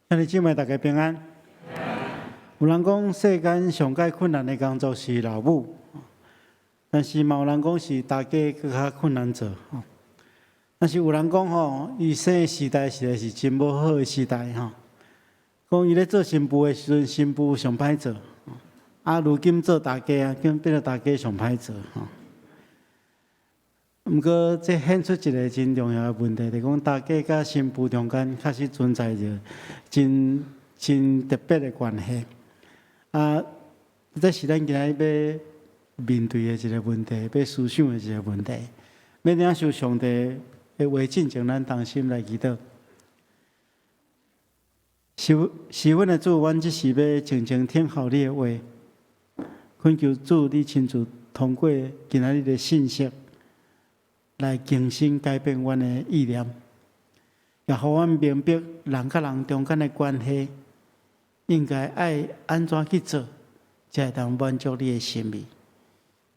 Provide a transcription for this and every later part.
兄弟姊妹，大家平安。有人讲世间上界困难的工作是老母，但是嘛有人讲是大家更较困难做。但是有人讲吼，伊生的时代实在是真无好的时代吼。讲伊咧做新妇的时阵，新妇上歹做，如今做大家啊，变做大家上歹做吼。毋过，这显出一个真重要的问题，就是讲大家甲新妇中间确实存在着真特别的关系。这是咱今日要面对的一个问题，要思想的一个问题。要领受上帝的话，进前咱同心来祈祷。是阮的主，阮只是要静静听候你的话，恳求主你亲自通过今仔日的信息，来更新改变阮的意念，也互阮明白人甲人中间的关系，应该爱安怎去做，才会当满足你的心意。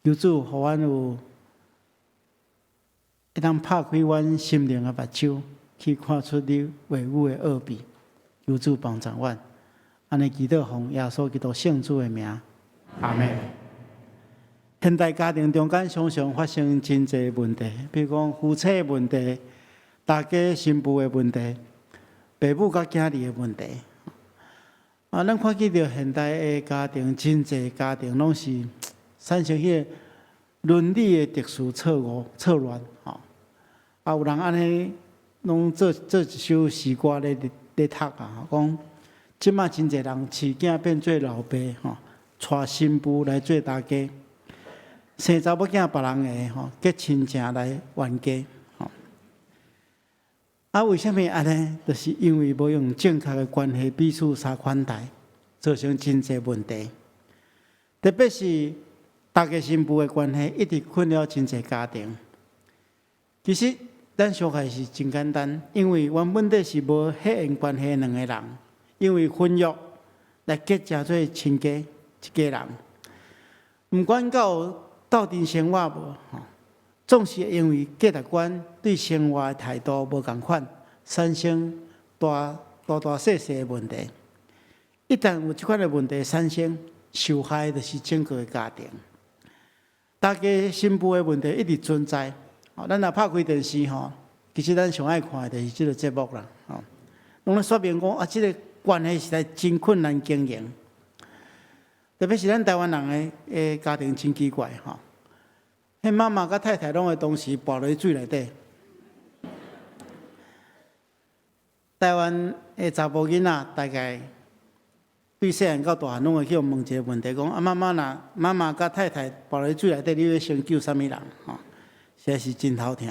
求主，互阮有会当拍开阮心灵的目睭，去看出你话语的奥秘。求主帮助阮，安尼祈祷奉耶稣基督圣主的名，阿门。现代家庭中间常常发生真侪问题，比如讲夫妻的问题、大家新妇的问题、父母甲囝儿的问题。咱看见到现代的家庭，真侪家庭拢是产生迄个伦理的特殊错误、错乱。有人安尼拢做一首诗歌咧读讲即马真侪人饲囝变做老爸娶新妇来做大家。生查某囝别人的结亲情来冤家，为什么安尼？就是因为无用正确的关系彼此相款待，造成真侪问题。特别是大家新妇的关系，一直困扰真侪家庭。其实咱小概是真简单，因为原本的是无血缘关系的两个人，因为婚约来结成做亲家一家人，毋管斗阵生活无，总是因为价值观对生活的态度无共款，产生大细的问题。一旦有这款的问题产生，受害就是整个的家庭。大家新妇的问题一直存在。咱若拍开电视其实咱上爱看的就是这个节目啦。拢咧说明讲这个关系实在真困难经营。特别是咱台湾人的家庭真奇怪迄妈妈甲太太拢会同时跋落水内底。台湾的查甫囡仔大概对细汉到大汉拢会去问一个问题，讲妈妈甲太太跋落水内底，你要先救啥物人实在是真头疼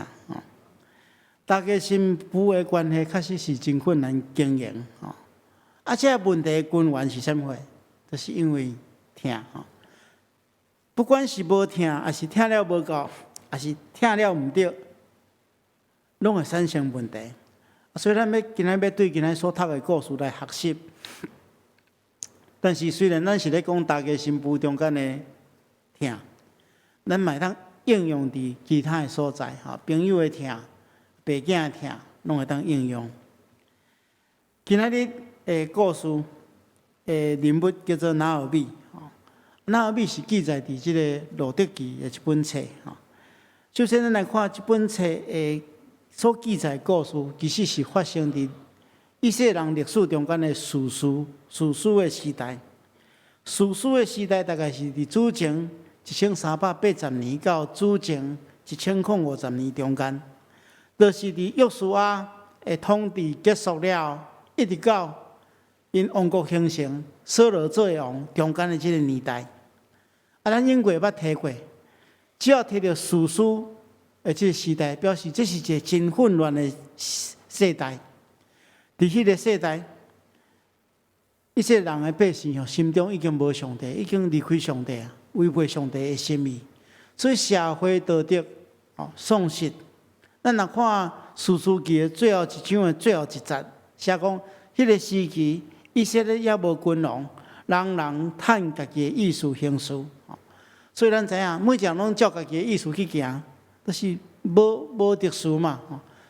大家新妇的关系确实是真困难经营这问题的根源是啥物货？就是因为疼不管是无疼，还是疼了无够，还是疼了毋对，拢会产生问题。所以咱今仔要对今仔所读的故事来学习。但是虽然咱是咧讲大家新妇中间的疼，咱嘛会当应用伫其他的所在朋友的疼、爸囝的疼，拢会当应用。今仔日的故事人物叫做拿俄米。拿俄米是记载伫即个《路得记》的一本册首先，咱来看这本册所记载的故事，其实是发生伫以色列人历史中间的士师的时代。士师的时代大概是伫主前1380年到主前1050年中间，就是伫约书亚的统治结束了，一直到因王国形成，扫罗做王中间的这个年代。咱英过捌提过，只要提到士师的这个时代，表示这是一个真混乱的世代。伫迄个世代，一些人的百姓心中已经无上帝，已经离开上帝违背上帝的心意，所以社会道德丧失。咱若看士师记的最后一章的最后一节，写讲迄个时期，以色列也无君王，人人趁家己的意思行事。所以咱知影，每一人拢照家己的意思去行，都是无特殊嘛。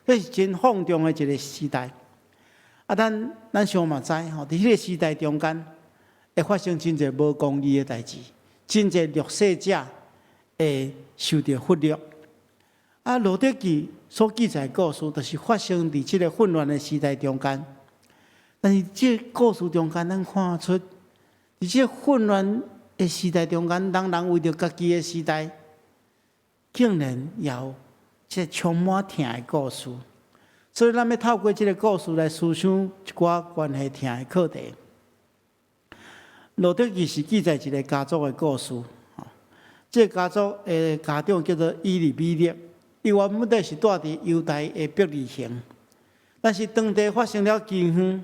这是真放纵的一个时代。咱上嘛知吼，伫迄个时代中间会发生真侪无公义的代志，真侪弱势者会受到忽略。路德记所记载故事，就是发生伫即个混乱的时代中间。但是即个故事中间，咱看出，伫即个混乱的时代中间，人为着家己的时代，竟然有即充满疼的故事。所以，咱要透过即个故事来思想一寡关系疼的课题。路德记是记载一个家族的故事。这个家族的家长叫做以利米勒，伊原本是住伫犹大的伯利恒，但是当地发生了饥荒，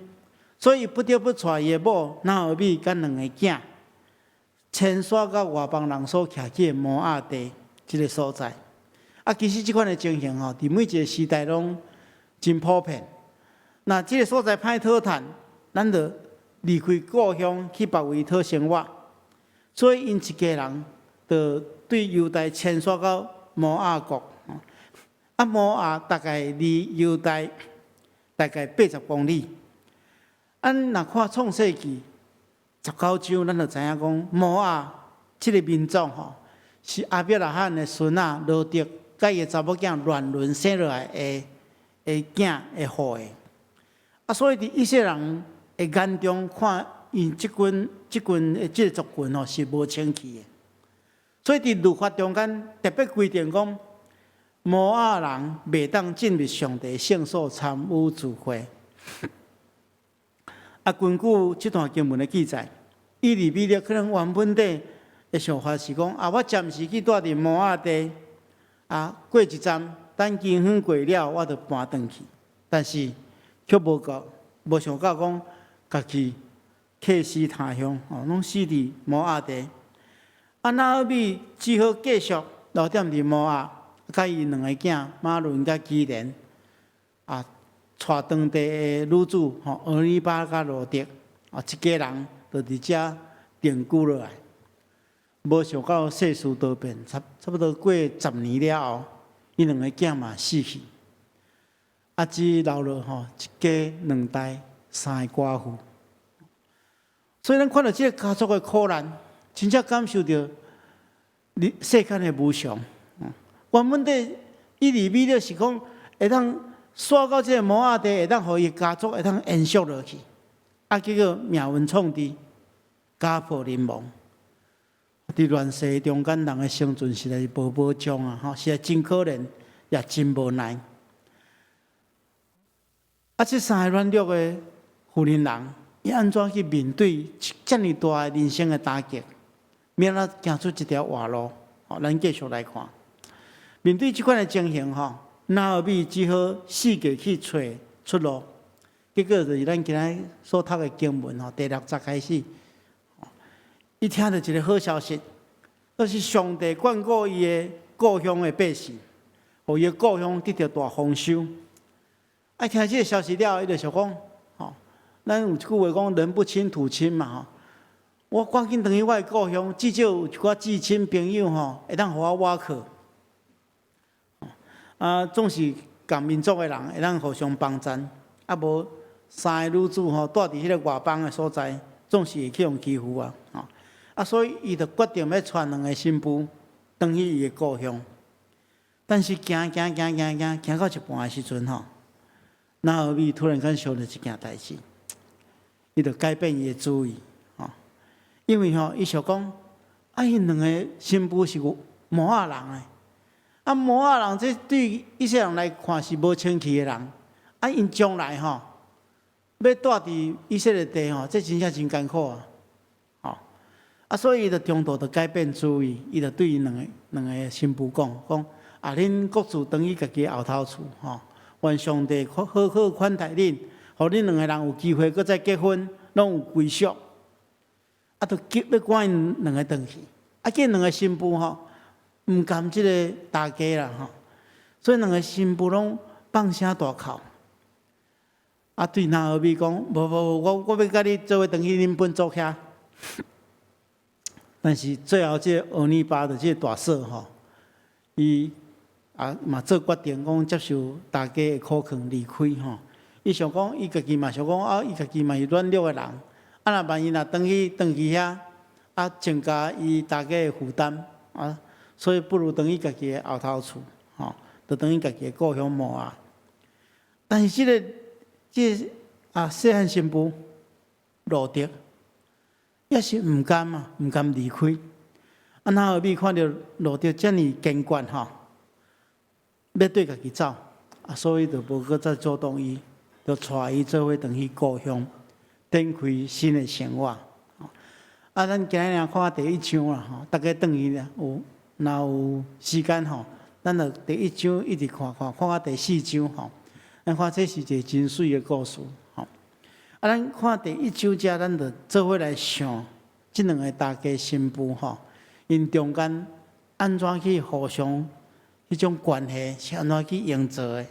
所以不得不带伊的某拿俄米甲两个囝，迁徙到外邦人所徛起的摩押地这个所在。其实这款的情形伫每一个时代拢真普遍。那这个所在歹讨趁，咱就离开故乡去别位讨生活，所以因一家人就对犹大迁徙到摩押国。摩押大概离犹大大概80公里。若看创世纪19章，咱就知影讲摩押这个民族是亚伯拉罕的孙仔罗德甲伊的查某囝乱伦生落来的囝的后裔。所以伫以色列人的眼中看，因这群的这个族群是无清气的。所以伫律法中间特别规定讲，摩押人袂当进入上帝圣所参与聚会。根据这段经文的记载，以利米勒可能原本的想法是讲，我暂时去住伫摩押地，过一站，等饥荒过了，我就搬转去。但是却无想到讲，家己客死他乡，拢死伫摩押地。拿俄米只好继续留踮伫摩押，甲伊两个囝马伦甲基连，带当地的女主俄利巴甲罗德，一家人就伫遮定居落来。无想到世事多变，差不多过10年了后，伊两个囝嘛死去。只留落一家2代3个寡妇。所以咱看到这个家族的苦难，真正感受到世间的无常。原本的以利米勒是讲会当刷到这个摩押地，会当互伊家族会当延续落去。结果命运创治，家破人亡。伫乱世中间，人的生存实在是无保障实在真可怜，也真无奈。这3个软弱的妇人人，伊安怎去面对这么大的人生的打击？免咱行出一条活路。咱继续来看，面对这款的情形拿俄米只好四界去找出路。结果就是咱今仔所读的经文第6节开始，伊听到一个好消息，就是上帝眷顾伊的故乡的百姓，互伊的故乡得到大丰收。听这个消息了，伊就想讲，咱有一句话讲，人不亲土亲嘛，我赶紧回去我的故乡，至少有一寡至亲朋友会当互我挖靠。总是共民族的人会当互相帮衬，无3个女子住伫迄个外邦的所在，总是会去互欺负所以伊就决定要带2个新妇回去伊的故乡。但是行到一半的时阵拿俄米突然间想到一件代志，伊就改变伊的主意因为伊想讲，伊2个新妇是摩押人摩押人这对以色列人来看是无清气的人，因将来要住伫以色列地这真正真艰苦所以伊就中途就改变主意，伊就对伊两个新妇讲，恁各自回去家己后头厝愿上帝好好款待恁，互恁2个人有机会搁再结婚，拢有归属。就急要赶因2个回去，这2个新妇毋甘即个大家啦所以2个新妇拢放声大哭。对拿俄米讲，无，我要甲你做伙回去恁本族遐。但是最后这个俄尼巴的这个大嫂伊嘛做决定讲接受大家的苦劝离开伊伊想讲，伊家己嘛想讲，伊家己嘛是软弱的人，若万一转去遐，增加伊大家的负担所以不如转去家己的后头厝，就转去家己的故乡墓啊。但是这细汉新妇路德，也是毋甘嘛，毋甘离开。那何必看到路德遮尔坚决要对家己走所以就无搁再主动伊，就带伊做伙转去故乡，展开新的生活。咱今日看第一章啦，大家转去若有时间咱就第一章一直看到第四章咱看这是一个真水的故事咱看第一章遮，咱就做伙来想，即两个大家新妇因中间安怎去互相迄种关系是安怎去营造的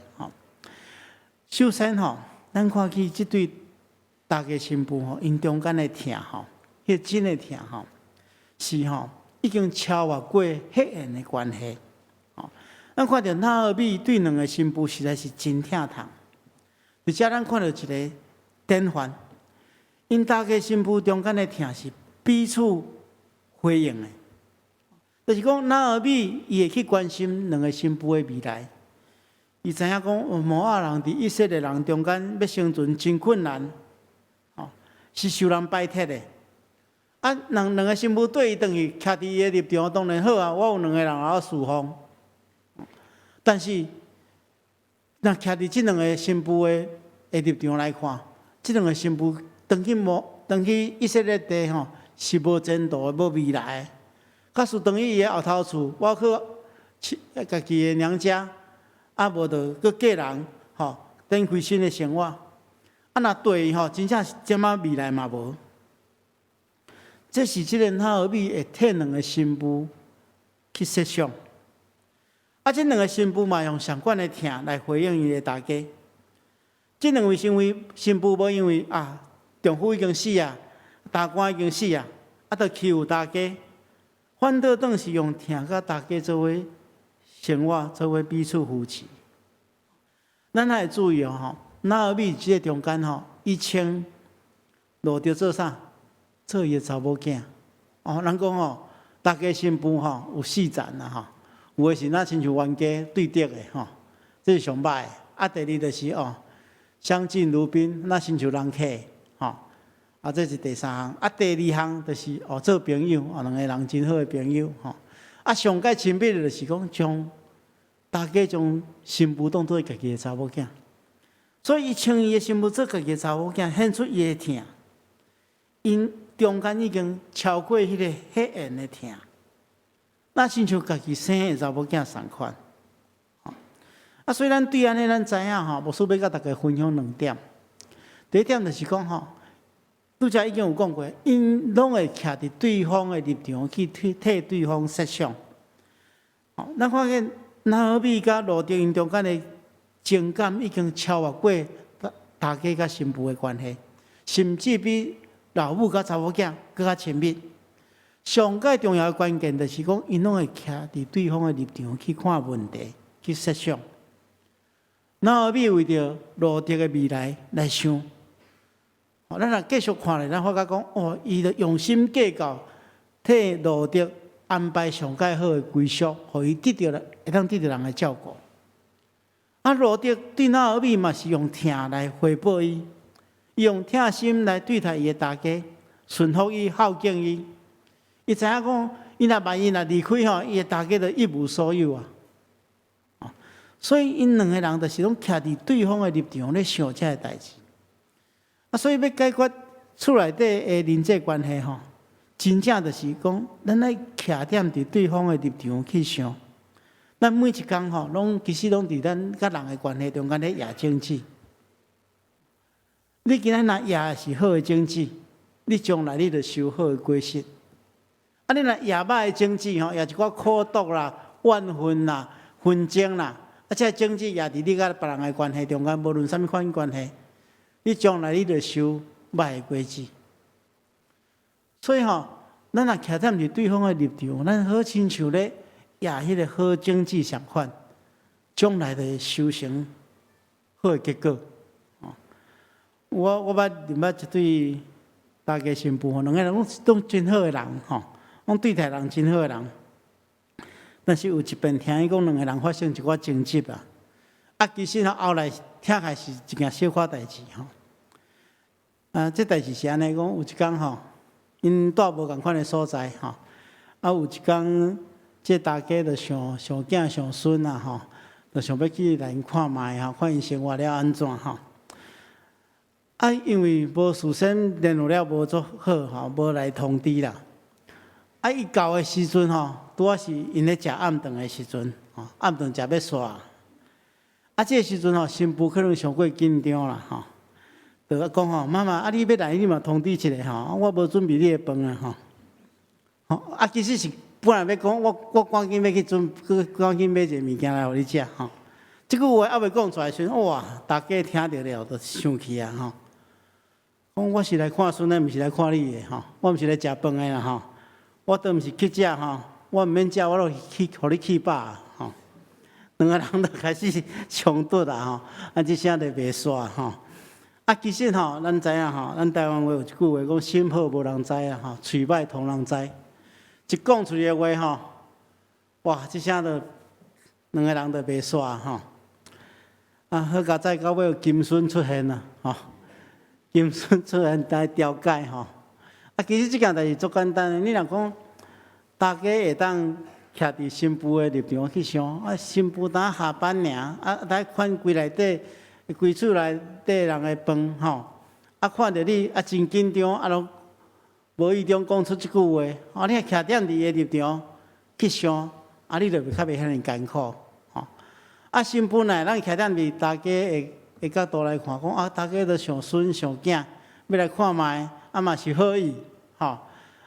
首先咱看去即对大家新妇因中间的疼迄真的疼是已经超越过血缘的关系咱看到拿俄米对两个新妇实在是真疼痛，而且咱看到一个典范，因大家新妇中间的疼是彼此回应的。就是讲，拿俄米伊会去关心两个新妇的未来。伊知影讲，摩押人伫以色列人中间要生存真困难，是受人排斥的。两个新妇对伊转去，徛伫伊的立场当然好我有两个人好侍奉。但是，若徛伫即两个新妇的立场来看，即两个新妇转去以色列地是无前途、无未来的。假使转去伊的后头厝，我去家己的娘家，无就搁嫁人，展开新的生活。若对伊真正什么未来嘛无。这是即个拿俄米会替两个新妇去设想。即两个新妇嘛用上管的疼来回应伊的大家。即两位新妇无因为丈夫已经死大官已经死就欺负大家。反倒当是用疼甲大家做伙生活，做伙彼此扶持。咱还会注意拿俄米即个中间伊称路德做啥？做伊的查某囝。人讲大家新妇有4层有的是那亲像冤家对敌的这是上歹的。第二就是相敬如宾，那亲像人客这是第三项。第二项就是做朋友两个人真好的朋友上界亲密的就是讲大家将新妇当作家己的查某囝，所以伊称伊的新妇做家己的查某囝，显出伊的疼。因中间已经超过迄个血缘的疼，那亲像家己生的查某囝同款。虽然对安尼，咱知影无需要甲大家分享2点。第一点就是讲拄则已经有讲过，因拢会徛伫对方的立场去替对方设想。咱看见拿俄米甲路德因中间的情感已经超越过大家甲新妇的关系，甚至比老母甲查某囝更加亲密。上界重要的关键就是讲，因拢会徛伫对方的立场去看问题，去设想。拿俄米为着路德的未来来想。咱若继续看咧，咱发觉讲，伊就用心计较，替路德安排上界好的归宿，互伊会当得到人的照顾。路德对拿俄米嘛是用疼来回报伊，伊用疼心来对待伊的大家，顺服伊、孝敬伊。伊知影讲，伊万一离开伊的大家就一无所有所以因两个人就是拢徛伫对方的立场咧想这个代志。所以要解决厝内底的人际关系真正就是讲，咱来徛踮伫对方的立场去想。咱每一工其实拢伫咱甲人的关系中间咧野政治。你今仔若野的是好的政治，你将来你就收好的果实。你若野歹的政治野一寡苦毒啦、怨恨啦、纷争啦，这政治野伫你甲别人的关系中间，无论什么款关系。你将来你就收歹的果子，所以咱若徛踮伫对方的立场，咱好亲像咧野迄个好种子相款，将来就会收成好的结果。我捌认捌一对大家新妇吼，两个人拢真好诶人吼，拢对待人真好诶人。但是有一遍听伊讲，两个人发生一寡争执啊。啊，其实后来听开是一件小可代志吼。这代志是安尼讲，有一天吼，因住无共款诶所在吼，啊有一天，这大家就想囝想孙啊吼，就想要去来因看卖吼，看因生活了安怎吼。啊，因为无事先联络了无足好吼，无来通知啦。啊，伊到诶时阵吼，拄啊是因咧食暗顿诶时阵，吼暗顿食要煞。啊，这个时阵吼，新妇可能上过紧张啦吼，就讲吼，妈妈啊，你要来你嘛通知一下吼，我无准备你诶饭啊吼。吼啊，其实是本来要讲我赶紧要去赶紧买一个物件来互你食吼。即句话还未讲出来时，哇，大家听到了就生气啊吼。讲我是来看孙的，毋是来看你的吼。我毋是来食饭的啦吼。我倒毋是去食吼，我毋免食，我都去，互你去饱吼。两个人就开始冲突啦吼，啊，即声就袂煞吼。啊，其实吼，咱知影吼，咱台湾话有一句话讲，心好无人知啊吼，嘴歹同人知。一讲出去的话吼，哇，即声就两个人就袂煞吼。啊，好佳哉到尾金孙出现啦吼。金孙出现来调解吼，啊，其实即件代志足简单的。你若讲大家会当徛伫新妇的立场去想，啊，新妇当下班尔，啊，来看规内底、规厝内底人的饭吼，啊，看着你啊真紧张，啊，拢无意中讲出即句话，啊，你徛踮伫个立场去想，啊，你就较袂遐尼艰苦吼。啊，新妇呢，咱徛踮伫大家会角度来看，讲啊，大家都想孙想囝，要来看卖，啊嘛是好意，吼，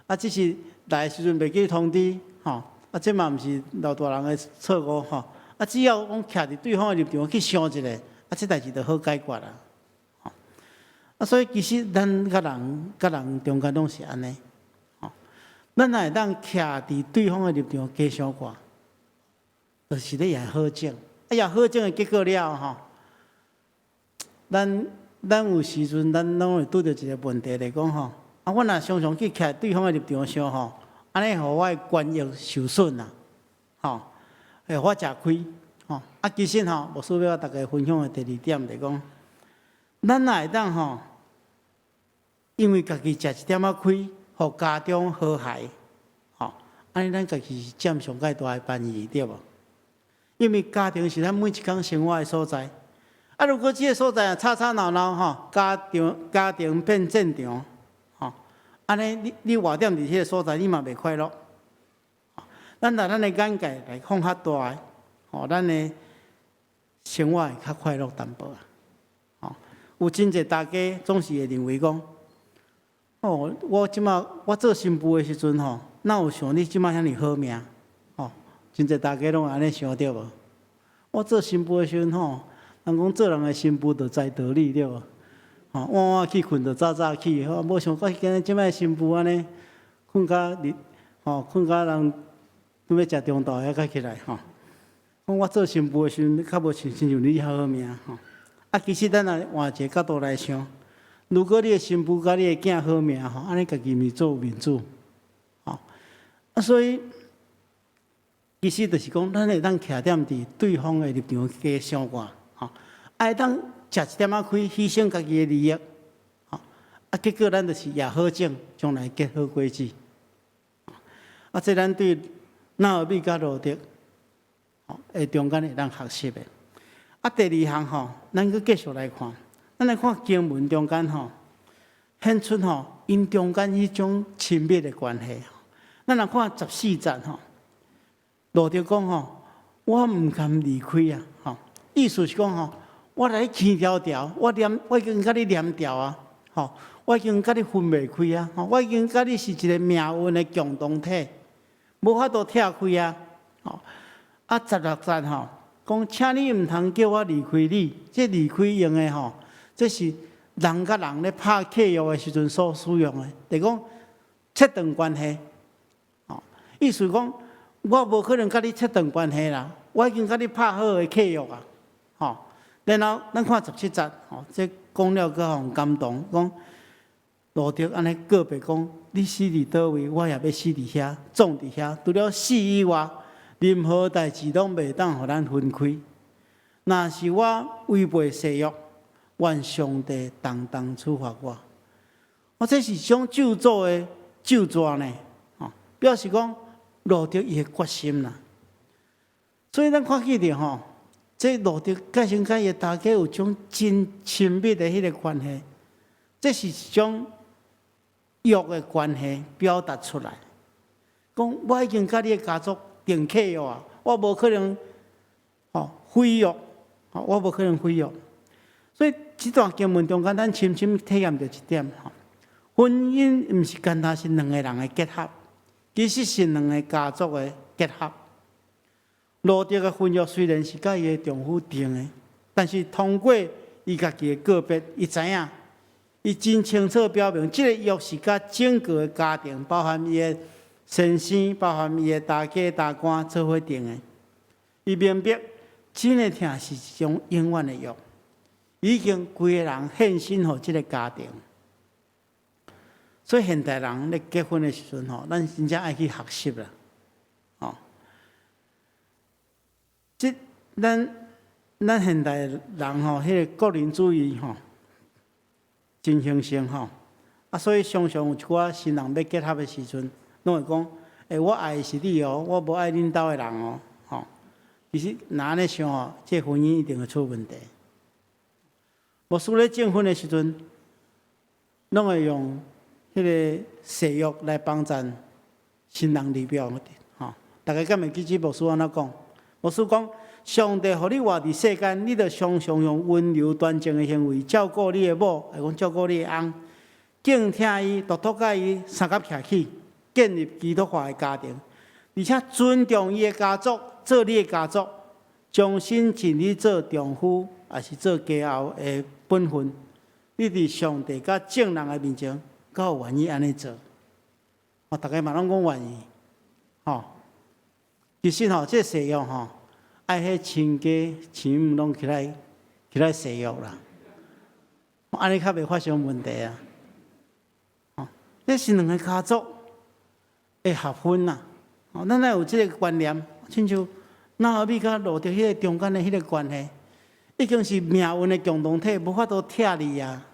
啊只是来时阵袂记通知，吼，啊这嘛毋是老大人的错误，吼，啊只要讲徛伫对方的立场去想一下，啊这代志就好解决啦，吼，啊所以其实咱甲人中间拢是安尼，吼，咱若会当徛伫对方的立场加想看，就是咧也好整，啊也好整的结果了，吼。咱有时阵，咱拢会拄着一个问题来讲吼，啊，我若常常去徛对方的立场想吼，安尼互我的权益受损啦，吼，会互我吃亏，吼。啊，其实吼，无需要大家分享的第二点来讲，咱若会当吼，因为家己食一点仔亏，互家中和谐，吼，安尼咱家己是占上介大的便宜，对无？因为家庭是咱每一天生活的所在。啊！如果这个所在吵吵闹闹吼，家庭变战场，吼，安尼你活踮伫迄个所在，你嘛袂快乐。咱的眼界来放较大个，吼，咱的生活会较快乐淡薄啊。吼，有真侪大家总是会认为讲，哦，我即马我做新妇的时阵吼，哪有像你即马遐尼好命？吼，真侪大家拢安尼想着无？我做新妇的时阵吼。人讲做人的新妇就知道理对无？吼，晚晚去困就早早起，吼，无想过今日即摆新妇安尼困甲日，吼，困甲人准备食中昼还才起来吼。讲我做新妇的时阵，较无亲像你好命吼。啊，其实咱若换一个角度来想，如果你的新妇甲你的囝好命吼，安尼家己咪做面子，吼。啊，所以其实就是讲，咱会当徛踮伫对方的立场去想看。爱当食一点仔亏，牺牲家己的利益，啊，结果咱就是也好整，将来结好果子。啊，这咱对纳尔比甲罗德，会中间会当学习的。啊，第二项吼，咱去继续来看，咱来看经文中间吼，显出吼因中间迄种亲密的关系。咱来看14节吼，罗德讲吼，我唔甘离开啊，吼，意思是讲吼。我来牵条条，我已经甲你连条啊，吼！我已经甲你分袂开啊，吼！我已经甲你是一个命运的共同体，无法度拆开啊，吼！啊，16节吼，讲请你唔通叫我离开你，这离开用的吼，这是人甲人咧拍契约的时阵所使用的，就讲切断关系，吼！意思讲，我无可能甲你切断关系啦，我已经甲你拍好的契约啊，吼！然后咱看17节，吼，这讲了个互感动，讲路德安尼告别讲，你死伫倒位，我也要死伫遐，葬伫遐。除了死以外，任何代志拢袂当互咱分开。若是我违背誓约，愿上帝当当处罚我。我这是种咒诅的咒詛呢，表示讲路德伊的决心啦。所以咱看起着吼，这路德甲先甲伊大家有种真亲密的迄个关系，这是一种约的关系表达出来。讲我已经甲你的家族定契约啊，我无可能毁约，我无可能毁约。所以这段经文中间，咱深深体验到一点婚姻毋是单单是两个人的结合，其实是两个家族的结合。路德的婚约虽然是甲伊的丈夫定的，但是通过伊家己的告别，伊知影，伊真清楚表明，这个约是甲整个的家庭，包含伊的先生，包含伊的大家大官做伙定的。伊明白，真的疼是一种永远的约，已经规个人献身予这个家庭。所以现代人咧结婚的时阵咱真正爱去学习啦，即咱现代人迄个个人主义真兴盛所以常常有一寡新人要结合的时阵，拢会讲，我爱的是你哦，我无爱恁兜的人哦，其实若安尼想这婚姻一定会出问题。牧师咧证婚的时阵，拢会用迄个誓约来帮助新人离表大家敢会记牧师安怎讲？牧师讲，上帝互你活伫世间，你着常常用温柔端正的行为照顾你的某，还讲照顾你的翁，敬听伊，独甲伊三甲徛起，建立基督化的家庭，而且尊重伊的家族，做你的家族，将心尽力做丈夫，也是做家后的本分。你伫上帝甲正人的面前，敢有愿意安尼做？大家嘛拢讲愿意，其实这誓约爱迄亲家亲母拢起来誓约啦，安尼较袂发生问题啊。这是两个家族的合婚啦。咱要有这个观念，亲像纳尔米甲路德迄个中间的迄个关系，已经是命运的共同体，无法度拆离啊。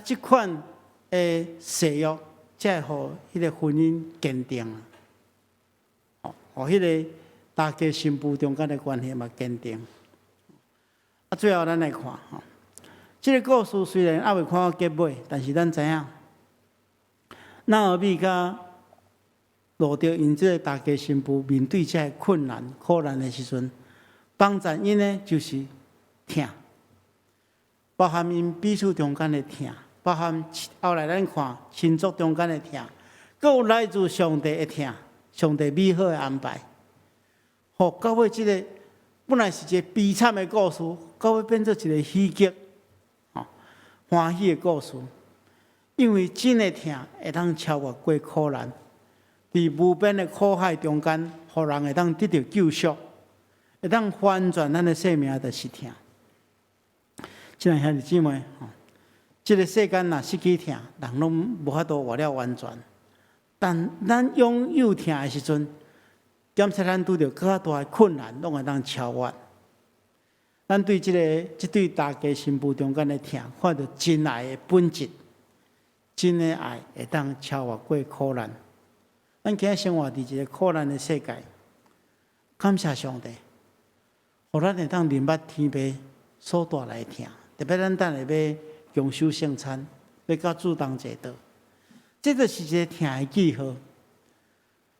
这款的誓约，才会互迄个婚姻坚定啊。互迄个大家新妇中间的关系嘛坚定。最后咱来看这个故事虽然还未看到结尾，但是咱知影，纳尔米甲路德因这个大家新妇面对这个困难、苦难的时阵，帮助因呢就是疼，包含因彼此中间的疼，包含后来咱看亲族中间的疼，还有来自上帝的疼，上帝美好的安排。到尾这个本来是一个悲惨的故事，到尾变做一个喜剧，欢喜的故事。因为真的疼会当超越过苦难，伫无边的苦海中间，互人会当得到救赎，会当翻转咱的生命，就是疼。亲爱兄弟姊妹，这个世间若失去疼，人拢无法度活了完全。但咱拥有疼的时阵，检测咱拄着较大的困难，拢会当超越。咱对这对大家新妇中间的疼，看到真爱的本质，真的爱会当超越过苦难。咱今日生活伫一个苦难的世界，感谢上帝，互咱会当明白天父所带来的疼。特别咱等下要共修圣餐，要甲主同坐道，这就是一个疼的记号。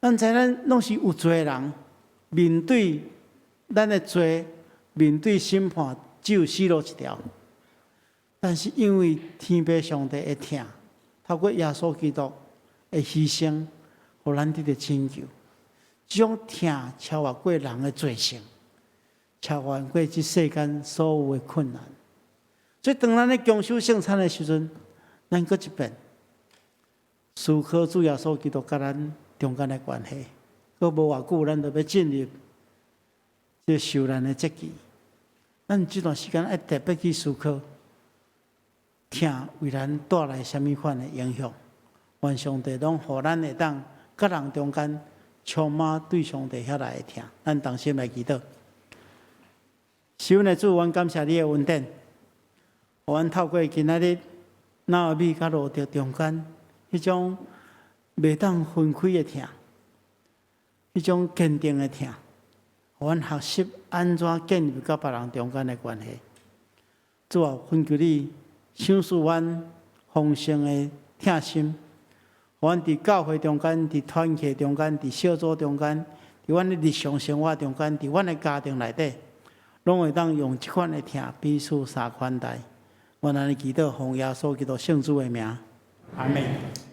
咱知咱拢是有罪人，面对咱的罪，面对审判，只有死路一条。但是因为天父上帝的疼，透过耶稣基督的牺牲，互咱得到拯救。这种疼超越过人的罪性，超越过这世间所有的困难。所以当咱咧共修圣餐的时阵，咱搁一遍思考主耶稣基督甲咱中间的关系，搁无偌久，咱就要进入这受难的节期。咱这段时间要特别去思考，疼为咱带来什么款的影响？愿上帝拢互咱会当甲人中间充满对上帝遐来的疼。咱同心来祈祷。是阮的主，阮感谢你的恩典，互阮透过今仔日纳尔米甲罗德中间迄种袂当分开的疼，迄种坚定的疼，互阮学习安怎建立甲别人中间的关系。主啊，恳求你赏赐阮丰盛的疼心，互阮伫教会中间、伫团契中间、伫小组中间、伫阮的日常生活中间、伫阮的家庭内底，拢会当用即款的疼彼此相款待。我安尼祈祷，奉耶稣基督圣主的名，阿门。